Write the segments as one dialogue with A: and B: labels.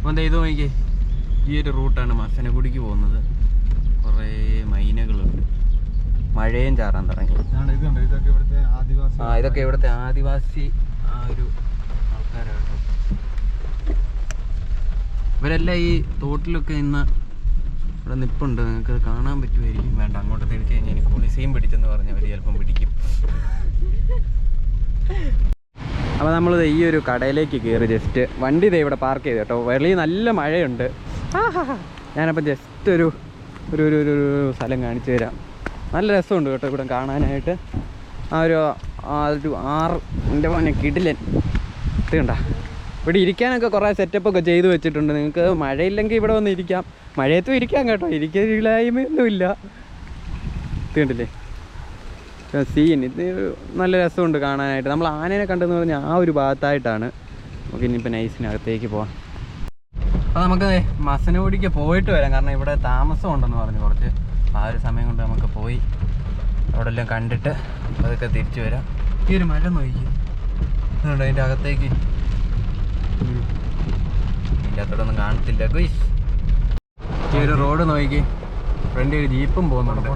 A: അപ്പം ഇത് നോക്കിക്കേ, ഈ ഒരു റൂട്ടാണ് മസനഗുഡിക്ക് പോകുന്നത്. കുറേ മൈനകളുണ്ട്, മഴയും ചാറാൻ തുടങ്ങി. ഇതൊക്കെ ഇവിടുത്തെ ആദിവാസി ആ ഒരു ആൾക്കാരാണ്. ഇവരെല്ലാം ഈ തോട്ടിലൊക്കെ ഇന്ന് ഇവിടെ നിൽപ്പുണ്ട്. നിങ്ങൾക്ക് കാണാൻ പറ്റുമായിരിക്കും. വേണ്ട, അങ്ങോട്ട് തിരിച്ചു കഴിഞ്ഞാൽ എനിക്ക് പോലീസേയും പിടിച്ചെന്ന് പറഞ്ഞ് അവർ ചിലപ്പം പിടിക്കും. അപ്പോൾ നമ്മളിത് ഈ ഒരു കടയിലേക്ക് കയറി ജസ്റ്റ് വണ്ടി ഇതേ ഇവിടെ പാർക്ക് ചെയ്ത് കേട്ടോ. വെളിയിൽ നല്ല മഴയുണ്ട്. ഞാനപ്പോൾ ജസ്റ്റ് ഒരു ഒരു ഒരു ഒരു സ്ഥലം കാണിച്ചു തരാം. നല്ല രസമുണ്ട് കേട്ടോ ഇവിടെ കാണാനായിട്ട്. ആ ഒരു ആറ് എൻ്റെ മോനെ കിടിലൻ ഇത് കണ്ട. ഇവിടെ ഇരിക്കാനൊക്കെ കുറേ സെറ്റപ്പൊക്കെ ചെയ്ത് വെച്ചിട്ടുണ്ട്. നിങ്ങൾക്ക് മഴയില്ലെങ്കിൽ ഇവിടെ വന്ന് ഇരിക്കാം, മഴയത്തും ഇരിക്കാം കേട്ടോ. ഇരിക്കായ്മയൊന്നുമില്ല. ഇത് കണ്ടില്ലേ സീൻ. ഇത് നല്ല രസമുണ്ട് കാണാനായിട്ട്. നമ്മൾ ആനേനെ കണ്ടെന്ന് പറഞ്ഞാൽ ആ ഒരു ഭാഗത്തായിട്ടാണ്. നമുക്ക് ഇനിയിപ്പോൾ നൈസിനകത്തേക്ക് പോവാം. അപ്പോൾ നമുക്ക് മസനഗുഡിക്ക് പോയിട്ട് വരാം. കാരണം ഇവിടെ താമസം ഉണ്ടെന്ന് പറഞ്ഞു കുറച്ച്. ആ ഒരു സമയം കൊണ്ട് നമുക്ക് പോയി അവിടെ എല്ലാം കണ്ടിട്ട് അതൊക്കെ തിരിച്ചു വരാം. ഈ ഒരു മരം നോക്കി അതുകൊണ്ട് അതിൻ്റെ അകത്തേക്ക് ഇതിൻ്റെ അകത്തോടൊന്നും കാണത്തില്ല ഗുയ്സ്. ഈ ഒരു റോഡ് നോക്കി ഫ്രണ്ട് ഒരു ജീപ്പും പോകുന്നുണ്ട്.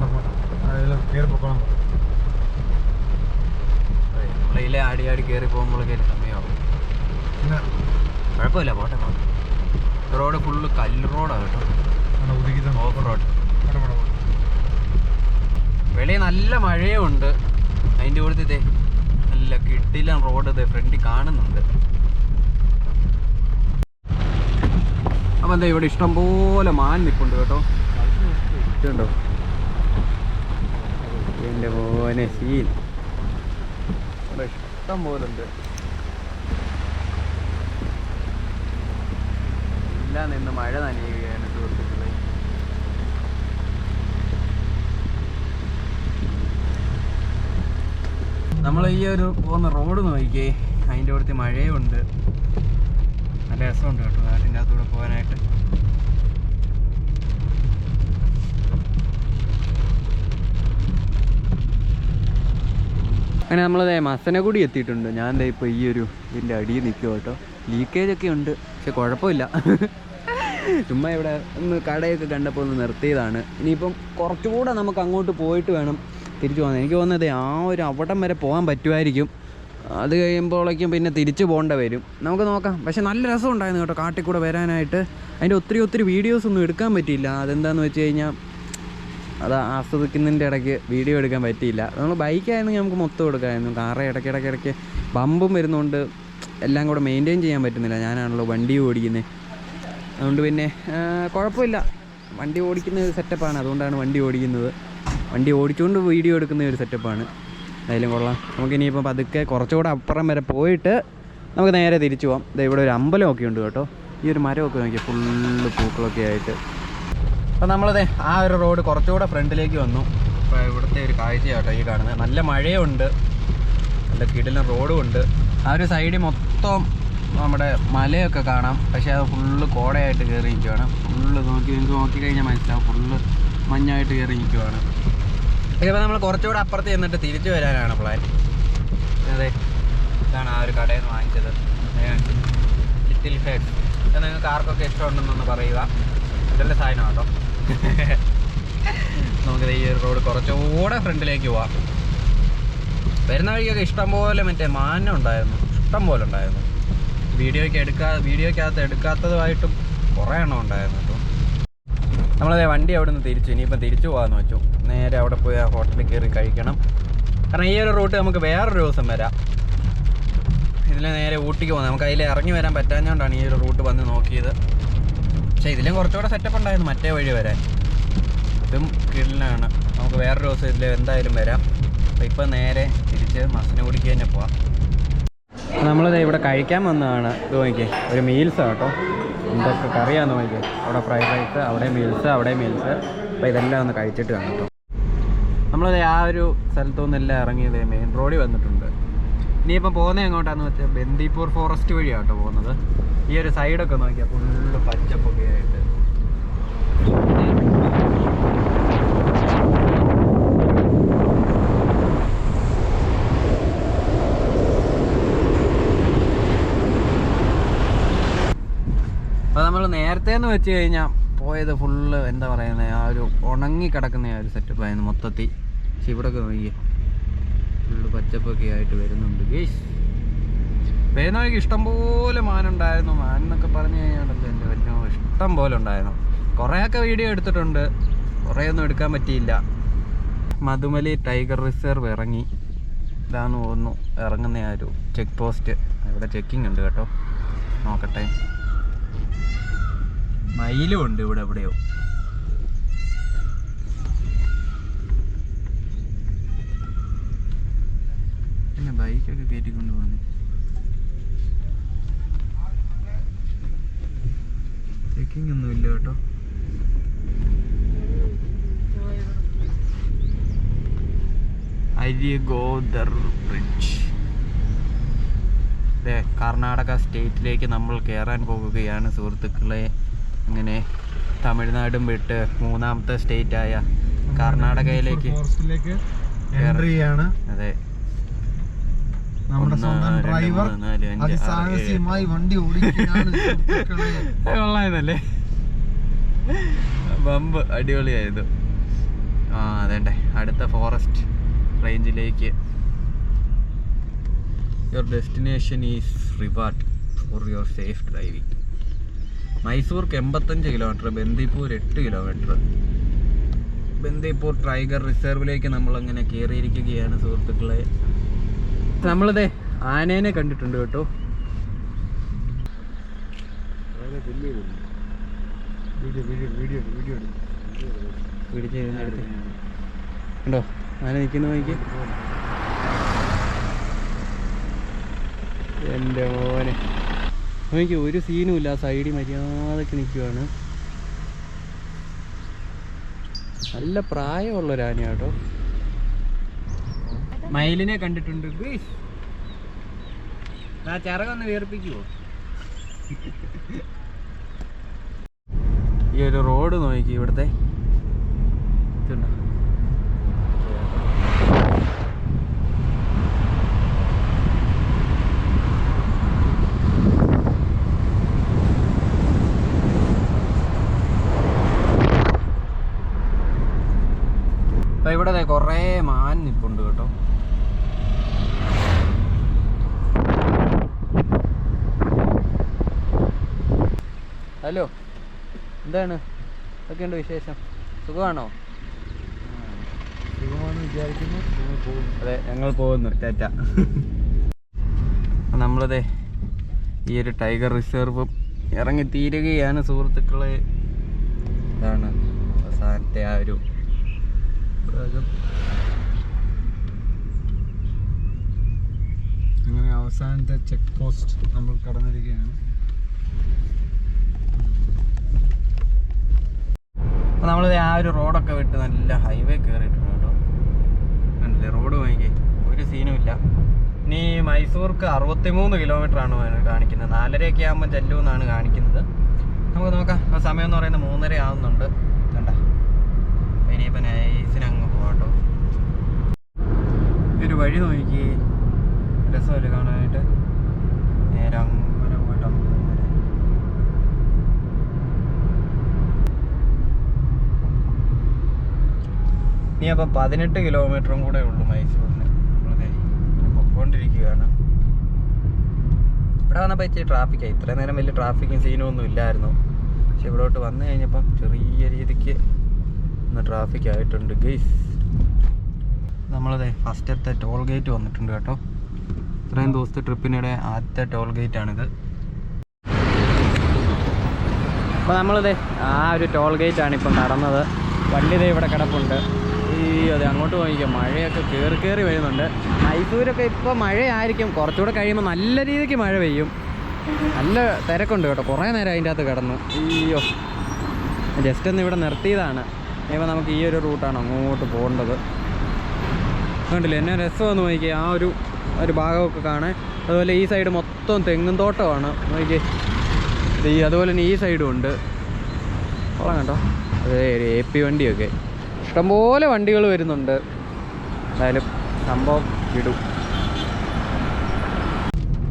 A: നമ്മളിലെ ആടി ആടി കയറി പോകുമ്പോഴൊക്കെ ഒരു സമയമാവും. കുഴപ്പമില്ല, പോട്ടെ പോട്ടെ. റോഡ് ഫുള്ള് കല്ല് റോഡാണ് കേട്ടോ, ഓഫ് റോഡ്. വെളിയിൽ നല്ല മഴയും ഉണ്ട്. അതിൻ്റെ കൂടുതൽ നല്ല കിട്ടില്ല റോഡ് ഇത് ഫ്രണ്ടിൽ കാണുന്നുണ്ട്. അപ്പം എന്താ ഇവിടെ ഇഷ്ടംപോലെ മാൻ നിൽപ്പുണ്ട് കേട്ടോ. ഇതുണ്ടോ എൻ്റെ മോനെ സീൻ. ഇവിടെ ഇഷ്ടം പോലെ ഉണ്ട്. എല്ലാം നിന്ന് മഴ നനയുകയാണ് സുഹൃത്തുക്കളെ. നമ്മൾ ഈ ഒരു പോകുന്ന റോഡ് നോക്കിക്കേ, അതിൻ്റെ അടുത്ത് മഴയുണ്ട്. നല്ല രസമുണ്ട് കേട്ടോ നാട്ടിൻ്റെ അകത്തൂടെ പോകാനായിട്ട്. അങ്ങനെ നമ്മളത് മസനഗുഡി എത്തിയിട്ടുണ്ട്. ഞാൻ ദേ ഇപ്പോൾ ഈ ഒരു ഇതിൻ്റെ അടിയിൽ നിൽക്കുക കേട്ടോ. ലീക്കേജൊക്കെ ഉണ്ട്, പക്ഷെ കുഴപ്പമില്ല. ചുമ്മാ ഇവിടെ ഒന്ന് കടയൊക്കെ കണ്ടപ്പോൾ ഒന്ന് നിർത്തിയതാണ്. ഇനിയിപ്പം കുറച്ചുകൂടെ നമുക്ക് അങ്ങോട്ട് പോയിട്ട് വേണം തിരിച്ചു പോകാൻ. എനിക്ക് തോന്നുന്നത് ആ ഒരു അവിടം വരെ പോകാൻ പറ്റുമായിരിക്കും. അത് കഴിയുമ്പോഴേക്കും പിന്നെ തിരിച്ചു പോകേണ്ട വരും. നമുക്ക് നോക്കാം. പക്ഷെ നല്ല രസമുണ്ടായിരുന്നു കേട്ടോ കാട്ടിൽ കൂടെ വരാനായിട്ട്. അതിൻ്റെ ഒത്തിരി വീഡിയോസൊന്നും എടുക്കാൻ പറ്റിയില്ല. അതെന്താണെന്ന് വെച്ച് കഴിഞ്ഞാൽ അത് ആസ്വദിക്കുന്നതിൻ്റെ ഇടയ്ക്ക് വീഡിയോ എടുക്കാൻ പറ്റിയില്ല. നമ്മൾ ബൈക്കായിരുന്നെങ്കിൽ നമുക്ക് മൊത്തം എടുക്കാമായിരുന്നു. കാറ് ഇടയ്ക്കിടയ്ക്ക് ബമ്പും വരുന്നതുകൊണ്ട് എല്ലാം കൂടെ മെയിൻറ്റെയിൻ ചെയ്യാൻ പറ്റുന്നില്ല. ഞാനാണല്ലോ വണ്ടി ഓടിക്കുന്നത്, അതുകൊണ്ട് പിന്നെ കുഴപ്പമില്ല. വണ്ടി ഓടിക്കുന്ന ഒരു സെറ്റപ്പാണ്, അതുകൊണ്ടാണ് വണ്ടി ഓടിക്കുന്നത്. വണ്ടി ഓടിച്ചുകൊണ്ട് വീഡിയോ എടുക്കുന്ന ഒരു സെറ്റപ്പാണ്. എന്തായാലും കൊള്ളാം. നമുക്കിനിയിപ്പം പതുക്കെ കുറച്ചുകൂടെ അപ്പുറം വരെ പോയിട്ട് നമുക്ക് നേരെ തിരിച്ചു പോകാം. ഇവിടെ ഒരു അമ്പലമൊക്കെ ഉണ്ട് കേട്ടോ. ഈ ഒരു മരമൊക്കെ നോക്കിയാൽ ഫുള്ള് പൂക്കളൊക്കെ ആയിട്ട്. അപ്പോൾ നമ്മളത് ആ ഒരു റോഡ് കുറച്ചുകൂടെ ഫ്രണ്ടിലേക്ക് വന്നു. അപ്പോൾ ഇവിടുത്തെ ഒരു കാഴ്ചയാട്ടോ ഈ കാണുന്നത്. നല്ല മഴയുണ്ട്, നല്ല കിടിലൻ റോഡും ഉണ്ട്. ആ ഒരു സൈഡിൽ മൊത്തം നമ്മുടെ മലയൊക്കെ കാണാം. പക്ഷേ അത് ഫുള്ള് കോടയായിട്ട് കയറി നിൽക്കുവാണ്. ഫുള്ള് നിങ്ങൾക്ക് നോക്കിക്കഴിഞ്ഞാൽ മനസ്സിലാവും, ഫുള്ള് മഞ്ഞായിട്ട് കയറി നിൽക്കുവാണ്. ഇതിപ്പോൾ നമ്മൾ കുറച്ചുകൂടെ അപ്പുറത്ത് ചെന്നിട്ട് തിരിച്ചു വരാനാണ് പ്ലാൻ. അതെ, ഇതാണ് ആ ഒരു കടയിൽ നിന്ന് വാങ്ങിച്ചത്, ലിറ്റിൽ ഹെഡ്. ഇത് നിങ്ങൾക്ക് ആർക്കൊക്കെ ഇഷ്ടമുണ്ടെന്നൊന്ന് പറയുക. ഇതല്ലേ സാധനം കേട്ടോ. നമുക്കിത് ഈ ഒരു റോഡ് കുറച്ചുകൂടെ ഫ്രണ്ടിലേക്ക് പോവാം. വരുന്ന വഴിക്കൊക്കെ ഇഷ്ടംപോലെ മറ്റേ മാനം ഉണ്ടായിരുന്നു, ഇഷ്ടം പോലെ ഉണ്ടായിരുന്നു. വീഡിയോക്കകത്ത് എടുക്കാത്തതുമായിട്ടും കുറേ എണ്ണം ഉണ്ടായിരുന്നു കേട്ടോ. നമ്മളതേ വണ്ടി അവിടെ നിന്ന് തിരിച്ചു. ഇനിയിപ്പം തിരിച്ചു പോകാമെന്ന് വെച്ചു. നേരെ അവിടെ പോയി ആ ഹോട്ടലിൽ കയറി കഴിക്കണം. കാരണം ഈ ഒരു റൂട്ട് നമുക്ക് വേറൊരു ദിവസം വരാം. ഇതിൽ നേരെ ഊട്ടിക്ക് പോകുന്നത്. നമുക്ക് അതിൽ ഇറങ്ങി വരാൻ പറ്റാഞ്ഞതുകൊണ്ടാണ് ഈ ഒരു റൂട്ട് വന്ന് നോക്കിയത്. പക്ഷേ ഇതിലും കുറച്ചുകൂടെ സെറ്റപ്പ് ഉണ്ടായിരുന്നു മറ്റേ വഴി വരാൻ. ഇതും കിടലാണ്. നമുക്ക് വേറൊരു ദിവസം ഇതിൽ എന്തായാലും വരാം. അപ്പോൾ ഇപ്പം നേരെ തിരിച്ച് മസനഗുഡിക്ക് തന്നെ പോവാം. നമ്മളിത് ഇവിടെ കഴിക്കാൻ വന്നതാണ്. ഇത് നോക്കിയേ, ഒരു മീൽസ് കേട്ടോ. എന്തൊക്കെ കറിയാന്ന് നോക്കിയേ. അവിടെ ഫ്രൈഡ് റൈസ്, അവിടെ മീൽസ്, അവിടെ മീൽസ്. അപ്പോൾ ഇതെല്ലാം ഒന്ന് കഴിച്ചിട്ട് കാണും കേട്ടോ. നമ്മളത് ആ ഒരു സ്ഥലത്തു നിന്നെല്ലാം ഇറങ്ങിയത് മെയിൻ റോഡിൽ വന്നിട്ടുണ്ട്. ഇനിയിപ്പം പോകുന്നത് എങ്ങോട്ടാന്ന് വെച്ചാൽ ബന്ദിപ്പൂർ ഫോറസ്റ്റ് വഴിയാണ് കേട്ടോ പോകുന്നത്. ഈ ഒരു സൈഡൊക്കെ നോക്കിയാൽ ഫുള്ള് പച്ചപ്പൊക്കെ ആയിട്ട്. അപ്പോൾ നമ്മൾ നേരത്തെ എന്ന് വെച്ച് കഴിഞ്ഞാൽ പോയത് ഫുള്ള് എന്താ പറയുന്നത്, ആ ഒരു ഉണങ്ങി കിടക്കുന്ന ആ ഒരു സെറ്റപ്പ് ആയിരുന്നു മൊത്തത്തിൽ. പക്ഷെ ഇവിടെയൊക്കെ നോക്കിയേ ഫുള്ള് പച്ചപ്പൊക്കെ ആയിട്ട് വരുന്നുണ്ട് ഗേസ്. വരുന്ന വഴിക്ക് ഇഷ്ടംപോലെ മാനുണ്ടായിരുന്നു. മാനെന്നൊക്കെ പറഞ്ഞു കഴിഞ്ഞാൽ എൻ്റെ വലിയ ഇഷ്ടം പോലെ ഉണ്ടായിരുന്നു. കുറേയൊക്കെ വീഡിയോ എടുത്തിട്ടുണ്ട്, കുറേയൊന്നും എടുക്കാൻ പറ്റിയില്ല. മധുമലി ടൈഗർ റിസർവ് ഇറങ്ങി. ഇതാന്ന് തോന്നുന്നു ഇറങ്ങുന്ന ആ ഒരു ചെക്ക് പോസ്റ്റ്. ഇവിടെ ചെക്കിംഗ് ഉണ്ട് കേട്ടോ, നോക്കട്ടെ. മയിലും ഉണ്ട് ഇവിടെ എവിടെയോ. പിന്നെ ബൈക്കൊക്കെ കയറ്റിക്കൊണ്ട് പോകുന്നു. ചെക്കിംഗ് ഒന്നും ഇല്ല കേട്ടോ. അരിഗോദർ ബ്രിഡ്ജ്. അതെ, കർണാടക സ്റ്റേറ്റിലേക്ക് നമ്മൾ കയറാൻ പോകുകയാണ് സുഹൃത്തുക്കളെ. അങ്ങനെ തമിഴ്നാടും വിട്ട് മൂന്നാമത്തെ സ്റ്റേറ്റായ കർണാടകയിലേക്ക്
B: എൻട്രിയാണ്.
A: അതെ,
B: നമ്മുടെ സ്വന്തം ഡ്രൈവർ അതിസാഹസികമായി വണ്ടി ഓടിക്കുകയാണ്.
A: കൊള്ളായിരുന്നല്ലേ, ബമ്പ് അടിപൊളിയായിരുന്നു. അതേണ്ടേ അടുത്ത ഫോറസ്റ്റ് റേഞ്ചിലേക്ക്. Your destination is reward for your safe driving. മൈസൂർക്ക് 85 kilometre, Bandipur 8 kilometre. Bandipur tiger റിസർവിലേക്ക് നമ്മളങ്ങനെ കയറിയിരിക്കുകയാണ് സുഹൃത്തുക്കളെ. നമ്മളിതേ ആനേനെ കണ്ടിട്ടുണ്ട് കേട്ടോ. കണ്ടോ ആന നിൽക്കുന്ന നോക്കി. എൻ്റെ മോനെ നോക്കി, ഒരു സീനും ഇല്ല. സൈഡിൽ മര്യാദക്ക് നിൽക്കുവാണ്. നല്ല പ്രായമുള്ളൊരു ആനയാട്ടോ. മയിലിനെ കണ്ടിട്ടുണ്ട്. ആ ചിറകൊന്ന് വേർപ്പിക്കുവോ? ഈ ഒരു റോഡ് നോക്കി, ഇവിടുത്തെ ഇതുണ്ടോ, അപ്പൊ ഇവിടെ കുറേ മാൻ നിൽപ്പുണ്ട് കേട്ടോ. ഹലോ, എന്താണ്, ഒക്കെയുണ്ട് വിശേഷം? സുഖമാണോ?
B: സുഖമാണെന്ന് വിചാരിക്കുന്നു.
A: അതെ, ഞങ്ങൾ പോകുന്നു. ടാറ്റ. നമ്മളതേ ഈ ഒരു ടൈഗർ റിസർവ് ഇറങ്ങി തീരുകയാണ് സുഹൃത്തുക്കളെ. ഇതാണ് അവസാനത്തെ ആ ഒരു
B: അങ്ങനെ അവസാനത്തെ ചെക്ക് പോസ്റ്റ് നമ്മൾ കടന്നിരിക്കുകയാണ്.
A: അപ്പോൾ നമ്മൾ ആ ഒരു റോഡൊക്കെ വിട്ട് നല്ല ഹൈവേ കയറിയിട്ടുണ്ട് കേട്ടോ. കണ്ടില്ലേ റോഡ് നോക്കി, ഒരു സീനും ഇല്ല. ഇനി മൈസൂർക്ക് 63 കിലോമീറ്ററാണ് കാണിക്കുന്നത്. 4:30 ആകുമ്പോൾ ചെല്ലുമെന്നാണ് കാണിക്കുന്നത്. നമുക്ക് നോക്കാം. ആ സമയം എന്ന് പറയുന്നത് 3:30 ആവുന്നുണ്ട്. കണ്ട, ഇനിയിപ്പോൾ നൈസിന് അങ്ങ് പോകാട്ടോ. ഒരു വഴി നോക്കി, രസമല്ലേ കാണാനായിട്ട്. നേരെ അങ്ങനെ പോയിട്ട് അങ്ങനെ ഇനി അപ്പം 18 കിലോമീറ്ററും കൂടെ ഉള്ളൂ മൈസൂരിന്. നമ്മളതേ ഇങ്ങനെ പൊക്കോണ്ടിരിക്കുകയാണ്. ഇവിടെ വന്നപ്പോൾ ഇച്ചിരി ട്രാഫിക്കായി. ഇത്രയും നേരം വലിയ ട്രാഫിക്കും സീനും ഒന്നും ഇല്ലായിരുന്നു. പക്ഷെ ഇവിടോട്ട് വന്നു കഴിഞ്ഞപ്പം ചെറിയ രീതിക്ക് ഒന്ന് ട്രാഫിക് ആയിട്ടുണ്ട് ഗൈസ്. നമ്മളതേ ഫസ്റ്റത്തെ ടോൾ ഗേറ്റ് വന്നിട്ടുണ്ട് കേട്ടോ. ഇത്രയും ദിവസത്തെ ട്രിപ്പിനിടെ ആദ്യത്തെ ടോൾ ഗേറ്റാണിത്. അപ്പോൾ നമ്മളിതേ ആ ഒരു ടോൾ ഗേറ്റാണ് ഇപ്പം കടന്നത്. വണ്ടി ഇതേ ഇവിടെ കിടപ്പുണ്ട്. അതെ, അങ്ങോട്ട് പോയിക്കാം. മഴയൊക്കെ കയറി വരുന്നുണ്ട്. മൈസൂരൊക്കെ ഇപ്പോൾ മഴയായിരിക്കും. കുറച്ചുകൂടെ കഴിയുമ്പോൾ നല്ല രീതിക്ക് മഴ പെയ്യും. നല്ല തിരക്കുണ്ട് കേട്ടോ. കുറേ നേരം അതിൻ്റെ അകത്ത് കിടന്നു. അയ്യോ, ജസ്റ്റ് ഒന്ന് ഇവിടെ നിർത്തിയതാണ്. ഇപ്പോൾ നമുക്ക് ഈ ഒരു റൂട്ടാണ് അങ്ങോട്ട് പോകേണ്ടത്. കണ്ടില്ലേ എന്നെ രസമെന്ന് നോക്കിയേ, ആ ഒരു ഭാഗമൊക്കെ കാണാൻ. അതുപോലെ ഈ സൈഡ് മൊത്തം തെങ്ങും തോട്ടമാണ് നോക്കിയേ. അതുപോലെ തന്നെ ഈ സൈഡും ഉണ്ട്. കൊള്ളാം കേട്ടോ. അതെ, ഒരു AP വണ്ടിയൊക്കെ ഇഷ്ടംപോലെ വണ്ടികൾ വരുന്നുണ്ട്. എന്തായാലും സംഭവം വിടും.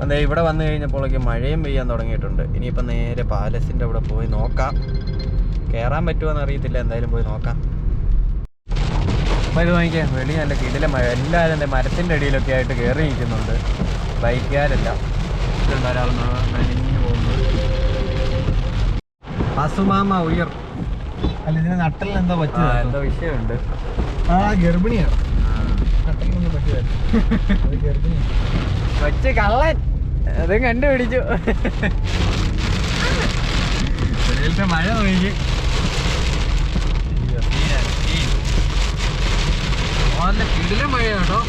A: അതെ ഇവിടെ വന്നു കഴിഞ്ഞപ്പോഴേക്ക് മഴയും പെയ്യാൻ തുടങ്ങിയിട്ടുണ്ട്. ഇനിയിപ്പോൾ നേരെ പാലസിൻ്റെ അവിടെ പോയി നോക്കാം. കയറാൻ പറ്റുമോയെന്ന് അറിയത്തില്ല, എന്തായാലും പോയി നോക്കാം. അപ്പോൾ ഇത് നോക്കിയാൽ വെളി നല്ല കിടില മഴ. എല്ലാവരും എൻ്റെ മരത്തിൻ്റെ അടിയിലൊക്കെ ആയിട്ട് കയറി നിൽക്കുന്നുണ്ട്. ബൈക്കുകാരെല്ലാം ഇതുണ്ട്, ഒരാൾ നനഞ്ഞു പോകുന്നത്. അസുമാമ ഉയർ
B: അല്ല, ഇതിന് നട്ടലിന് എന്താ പറ്റിയത്?
A: എന്തോ വിഷയമുണ്ട്.
B: ഗർഭിണിയാണ്. നട്ടലിനൊന്നും പറ്റിയതല്ല, അത് ഗർഭിണിയാണ്.
A: കൊച്ചു കള്ളൻ അതും കണ്ടുപിടിച്ചു. വെളിയിലത്തെ മഴ നോക്കി നല്ല കിടില മഴ കേട്ടോ.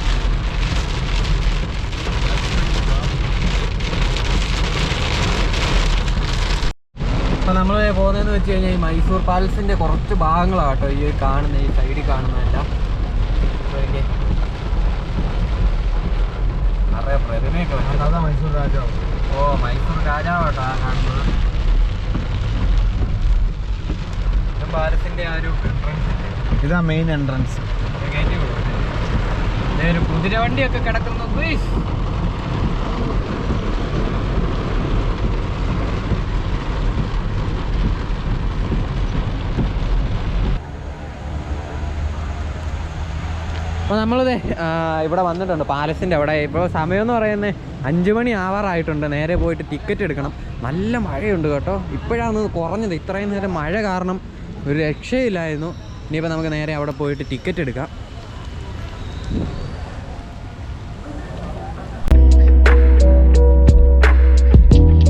A: അപ്പോൾ നമ്മൾ പോകുന്നതെന്ന് വെച്ച് കഴിഞ്ഞാൽ ഈ മൈസൂർ പാലസിൻ്റെ കുറച്ച് ഭാഗങ്ങളാണ് കേട്ടോ ഈ കാണുന്ന, ഈ സൈഡിൽ കാണുന്നതെല്ലാം. നിറയെ പ്രതിമയൊക്കെ വെച്ചത്.
B: അതാ മൈസൂർ രാജാവ്.
A: ഓ, മൈസൂർ രാജാവ് കേട്ടോ ആ കാണുന്നത്. പാലസിൻ്റെ ആ ഒരു എൻട്രൻസ്
B: ഇതാ മെയിൻ എൻട്രൻസ്.
A: കയറ്റി കൊടുക്കുന്നത് ഒരു കുതിരവണ്ടിയൊക്കെ കിടക്കുന്നു. അപ്പോൾ നമ്മളിത് ഇവിടെ വന്നിട്ടുണ്ട് പാലസിൻ്റെ അവിടെ. ഇപ്പോൾ സമയം എന്ന് പറയുന്നത് 5 മണി ആവാറായിട്ടുണ്ട്. നേരെ പോയിട്ട് ടിക്കറ്റ് എടുക്കണം. നല്ല മഴയുണ്ട് കേട്ടോ. ഇപ്പോഴാണ് കുറഞ്ഞത്. ഇത്രയും നേരം മഴ കാരണം ഒരു രക്ഷയില്ലായിരുന്നു. ഇനിയിപ്പോൾ നമുക്ക് നേരെ അവിടെ പോയിട്ട് ടിക്കറ്റ് എടുക്കാം.